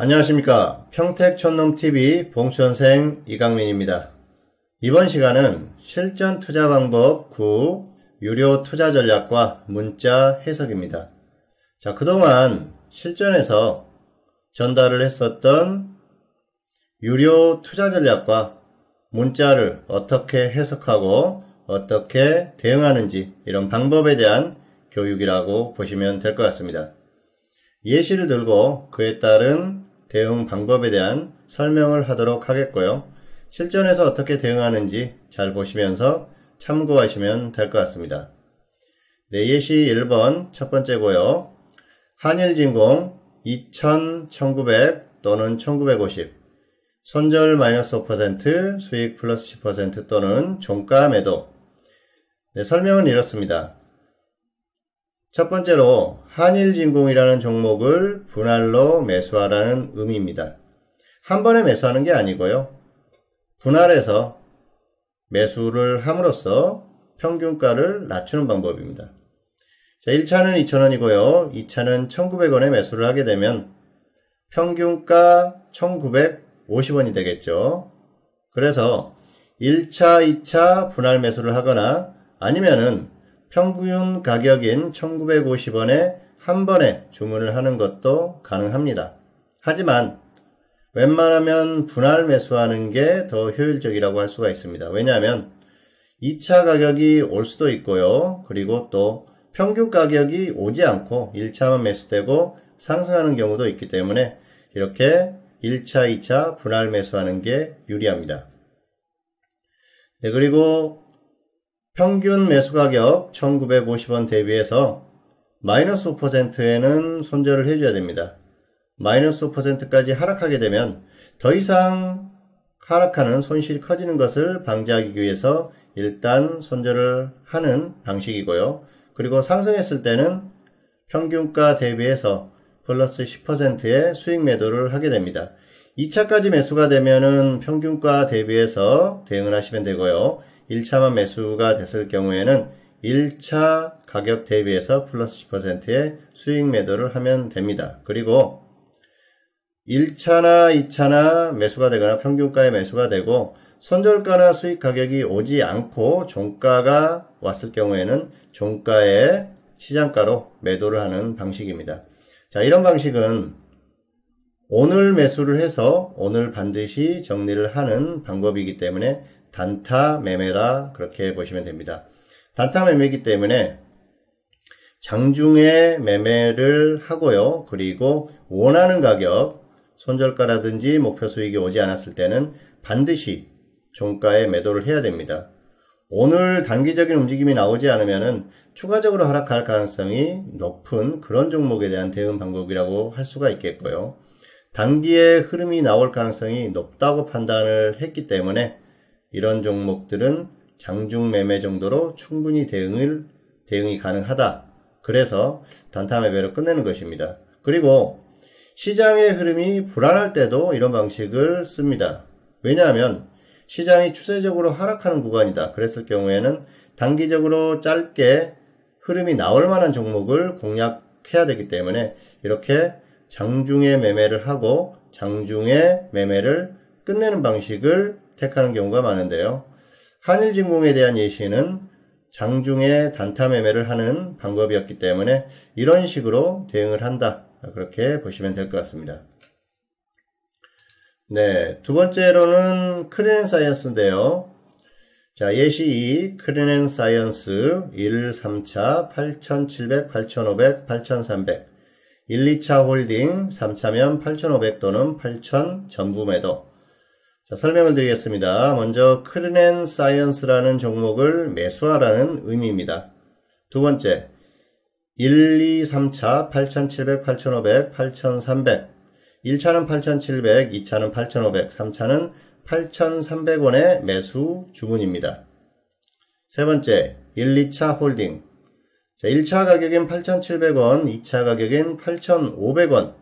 안녕하십니까. 평택촌놈TV 봉수선생 이강민입니다. 이번 시간은 실전 투자 방법 9 유료 투자 전략과 문자 해석입니다. 자, 그동안 실전에서 전달을 했었던 유료 투자 전략과 문자를 어떻게 해석하고 어떻게 대응하는지 이런 방법에 대한 교육이라고 보시면 될 것 같습니다. 예시를 들고 그에 따른 대응 방법에 대한 설명을 하도록 하겠고요. 실전에서 어떻게 대응하는지 잘 보시면서 참고하시면 될 것 같습니다. 네, 예시 1번 첫 번째고요. 한일진공 2000, 1900 또는 1950 손절 마이너스 5%, 수익 플러스 10% 또는 종가 매도. 네, 설명은 이렇습니다. 첫 번째로 한일진공이라는 종목을 분할로 매수하라는 의미입니다. 한 번에 매수하는 게 아니고요. 분할해서 매수를 함으로써 평균가를 낮추는 방법입니다. 자, 1차는 2,000원이고요. 2차는 1,900원에 매수를 하게 되면 평균가 1,950원이 되겠죠. 그래서 1차, 2차 분할 매수를 하거나 아니면은 평균 가격인 1,950원에 한 번에 주문을 하는 것도 가능합니다. 하지만 웬만하면 분할 매수하는 게 더 효율적이라고 할 수가 있습니다. 왜냐하면 2차 가격이 올 수도 있고요. 그리고 또 평균 가격이 오지 않고 1차만 매수되고 상승하는 경우도 있기 때문에 이렇게 1차, 2차 분할 매수하는 게 유리합니다. 네, 그리고 평균 매수 가격 1,950원 대비해서 마이너스 5%에는 손절을 해줘야 됩니다. 마이너스 5%까지 하락하게 되면 더 이상 하락하는 손실이 커지는 것을 방지하기 위해서 일단 손절을 하는 방식이고요. 그리고 상승했을 때는 평균가 대비해서 플러스 10%의 수익 매도를 하게 됩니다. 2차까지 매수가 되면은 평균가 대비해서 대응을 하시면 되고요. 1차만 매수가 됐을 경우에는 1차 가격 대비해서 플러스 10%의 수익 매도를 하면 됩니다. 그리고 1차나 2차나 매수가 되거나 평균가에 매수가 되고 손절가나 수익 가격이 오지 않고 종가가 왔을 경우에는 종가의 시장가로 매도를 하는 방식입니다. 자, 이런 방식은 오늘 매수를 해서 오늘 반드시 정리를 하는 방법이기 때문에 단타 매매라 그렇게 보시면 됩니다. 단타 매매이기 때문에 장중에 매매를 하고요. 그리고 원하는 가격, 손절가라든지 목표 수익이 오지 않았을 때는 반드시 종가에 매도를 해야 됩니다. 오늘 단기적인 움직임이 나오지 않으면 추가적으로 하락할 가능성이 높은 그런 종목에 대한 대응 방법이라고 할 수가 있겠고요. 단기에 흐름이 나올 가능성이 높다고 판단을 했기 때문에 이런 종목들은 장중 매매 정도로 충분히 대응이 가능하다. 그래서 단타 매매로 끝내는 것입니다. 그리고 시장의 흐름이 불안할 때도 이런 방식을 씁니다. 왜냐하면 시장이 추세적으로 하락하는 구간이다. 그랬을 경우에는 단기적으로 짧게 흐름이 나올 만한 종목을 공략해야 되기 때문에 이렇게 장중에 매매를 하고 장중에 매매를 끝내는 방식을 택하는 경우가 많은데요. 한일진공에 대한 예시는 장중에 단타 매매를 하는 방법이었기 때문에 이런 식으로 대응을 한다. 그렇게 보시면 될 것 같습니다. 네, 두 번째로는 크린앤사이언스인데요. 자, 예시 2, 크린앤사이언스 1, 3차 8,700, 8,500, 8,300 1, 2차 홀딩 3차면 8,500 또는 8,000 전부 매도. 자, 설명을 드리겠습니다. 먼저 크린앤사이언스라는 종목을 매수하라는 의미입니다. 두 번째, 1, 2, 3차 8,700, 8,500, 8,300 1차는 8,700, 2차는 8,500, 3차는 8,300원의 매수 주문입니다. 세 번째, 1, 2차 홀딩. 자, 1차 가격인 8,700원, 2차 가격인 8,500원.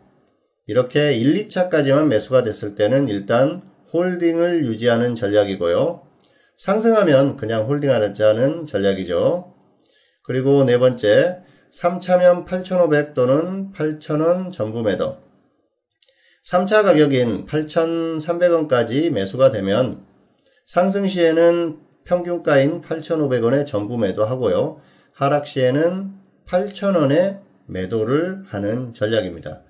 이렇게 1, 2차까지만 매수가 됐을 때는 일단 홀딩을 유지하는 전략이고요. 상승하면 그냥 홀딩하자는 전략이죠. 그리고 네 번째, 3차면 8,500 또는 8,000원 전부 매도. 3차 가격인 8,300원까지 매수가 되면 상승 시에는 평균가인 8,500원에 전부 매도하고요. 하락 시에는 8,000원에 매도를 하는 전략입니다.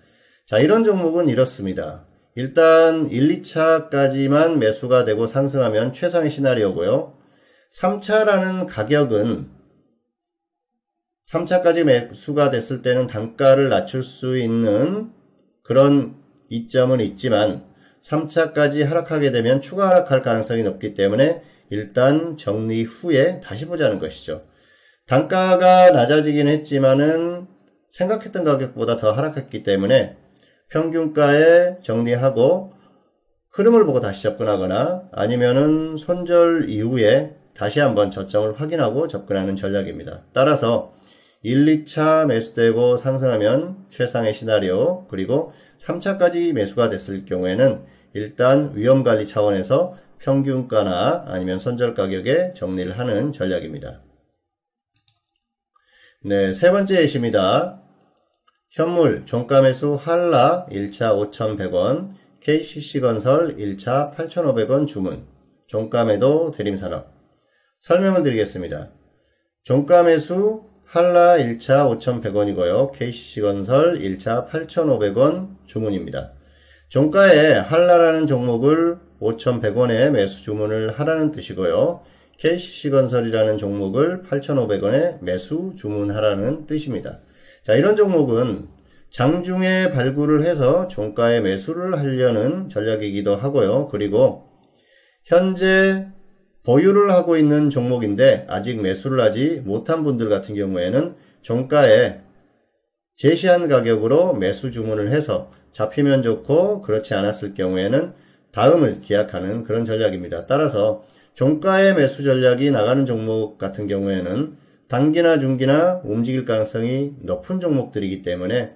자, 이런 종목은 이렇습니다. 일단 1, 2차까지만 매수가 되고 상승하면 최상의 시나리오고요. 3차라는 가격은 3차까지 매수가 됐을 때는 단가를 낮출 수 있는 그런 이점은 있지만 3차까지 하락하게 되면 추가 하락할 가능성이 높기 때문에 일단 정리 후에 다시 보자는 것이죠. 단가가 낮아지긴 했지만은 생각했던 가격보다 더 하락했기 때문에 평균가에 정리하고 흐름을 보고 다시 접근하거나 아니면은 손절 이후에 다시 한번 저점을 확인하고 접근하는 전략입니다. 따라서 1, 2차 매수되고 상승하면 최상의 시나리오, 그리고 3차까지 매수가 됐을 경우에는 일단 위험관리 차원에서 평균가나 아니면 손절 가격에 정리를 하는 전략입니다. 네, 세 번째 예시입니다. 현물 종가 매수 한라 1차 5,100원, KCC건설 1차 8,500원 주문, 종가 매도 대림산업. 설명을 드리겠습니다. 종가 매수 한라 1차 5,100원이고요. KCC건설 1차 8,500원 주문입니다. 종가에 한라라는 종목을 5,100원에 매수 주문을 하라는 뜻이고요. KCC건설이라는 종목을 8,500원에 매수 주문하라는 뜻입니다. 자, 이런 종목은 장중에 발굴을 해서 종가에 매수를 하려는 전략이기도 하고요. 그리고 현재 보유를 하고 있는 종목인데 아직 매수를 하지 못한 분들 같은 경우에는 종가에 제시한 가격으로 매수 주문을 해서 잡히면 좋고 그렇지 않았을 경우에는 다음을 기약하는 그런 전략입니다. 따라서 종가에 매수 전략이 나가는 종목 같은 경우에는 단기나 중기나 움직일 가능성이 높은 종목들이기 때문에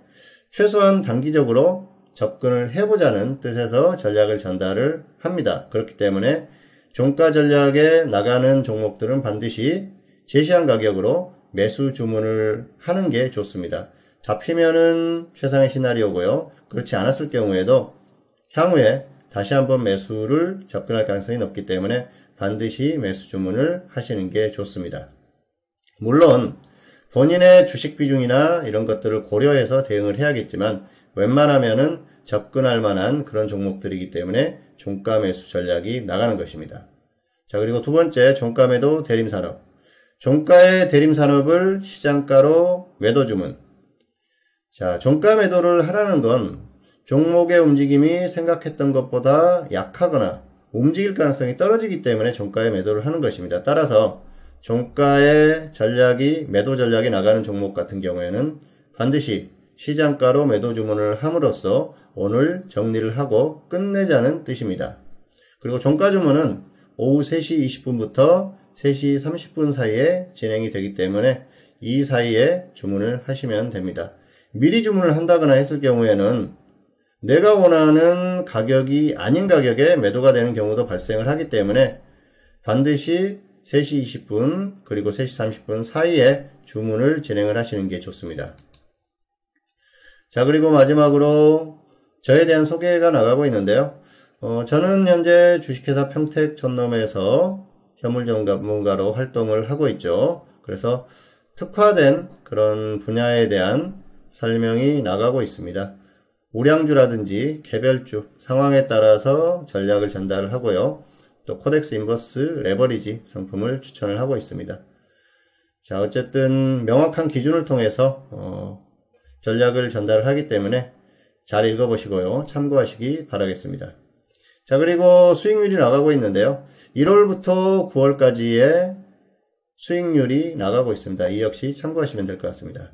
최소한 단기적으로 접근을 해보자는 뜻에서 전략을 전달을 합니다. 그렇기 때문에 종가 전략에 나가는 종목들은 반드시 제시한 가격으로 매수 주문을 하는 게 좋습니다. 잡히면은 최상의 시나리오고요. 그렇지 않았을 경우에도 향후에 다시 한번 매수를 접근할 가능성이 높기 때문에 반드시 매수 주문을 하시는 게 좋습니다. 물론 본인의 주식 비중이나 이런 것들을 고려해서 대응을 해야겠지만 웬만하면은 접근할 만한 그런 종목들이기 때문에 종가 매수 전략이 나가는 것입니다. 자, 그리고 두 번째, 종가 매도 대림산업. 종가의 대림산업을 시장가로 매도 주문. 자, 종가 매도를 하라는 건 종목의 움직임이 생각했던 것보다 약하거나 움직일 가능성이 떨어지기 때문에 종가에 매도를 하는 것입니다. 따라서 종가의 전략이 매도 전략이 나가는 종목 같은 경우에는 반드시 시장가로 매도 주문을 함으로써 오늘 정리를 하고 끝내자는 뜻입니다. 그리고 종가 주문은 오후 3시 20분부터 3시 30분 사이에 진행이 되기 때문에 이 사이에 주문을 하시면 됩니다. 미리 주문을 한다거나 했을 경우에는 내가 원하는 가격이 아닌 가격에 매도가 되는 경우도 발생을 하기 때문에 반드시 3시 20분 그리고 3시 30분 사이에 주문을 진행을 하시는 게 좋습니다. 자, 그리고 마지막으로 저에 대한 소개가 나가고 있는데요. 저는 현재 주식회사 평택전놈에서 현물 전문가로 활동을 하고 있죠. 그래서 특화된 그런 분야에 대한 설명이 나가고 있습니다. 우량주라든지 개별주 상황에 따라서 전략을 전달을 하고요. 또 코덱스 인버스 레버리지 상품을 추천을 하고 있습니다. 자, 어쨌든 명확한 기준을 통해서 전략을 전달을 하기 때문에 잘 읽어보시고요. 참고하시기 바라겠습니다. 자, 그리고 수익률이 나가고 있는데요. 1월부터 9월까지의 수익률이 나가고 있습니다. 이 역시 참고하시면 될 것 같습니다.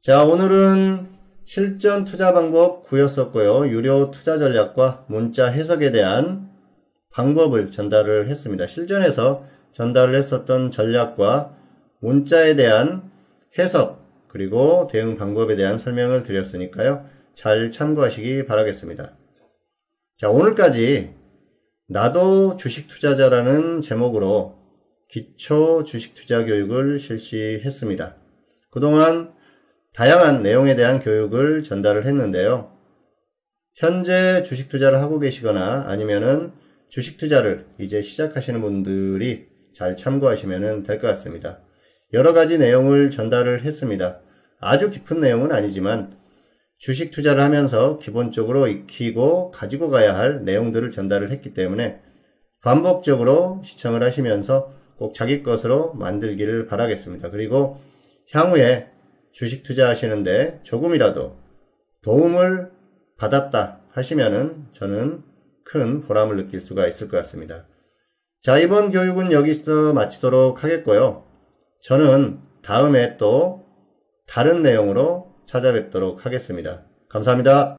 자, 오늘은 실전 투자 방법 9였었고요. 유료 투자 전략과 문자 해석에 대한 방법을 전달을 했습니다. 실전에서 전달을 했었던 전략과 문자에 대한 해석 그리고 대응 방법에 대한 설명을 드렸으니까요. 잘 참고하시기 바라겠습니다. 자, 오늘까지 나도 주식 투자자라는 제목으로 기초 주식 투자 교육을 실시했습니다. 그동안 다양한 내용에 대한 교육을 전달을 했는데요. 현재 주식 투자를 하고 계시거나 아니면은 주식 투자를 이제 시작하시는 분들이 잘 참고하시면 될 것 같습니다. 여러 가지 내용을 전달을 했습니다. 아주 깊은 내용은 아니지만 주식 투자를 하면서 기본적으로 익히고 가지고 가야 할 내용들을 전달을 했기 때문에 반복적으로 시청을 하시면서 꼭 자기 것으로 만들기를 바라겠습니다. 그리고 향후에 주식 투자하시는데 조금이라도 도움을 받았다 하시면은 저는 큰 보람을 느낄 수가 있을 것 같습니다. 자, 이번 교육은 여기서 마치도록 하겠고요. 저는 다음에 또 다른 내용으로 찾아뵙도록 하겠습니다. 감사합니다.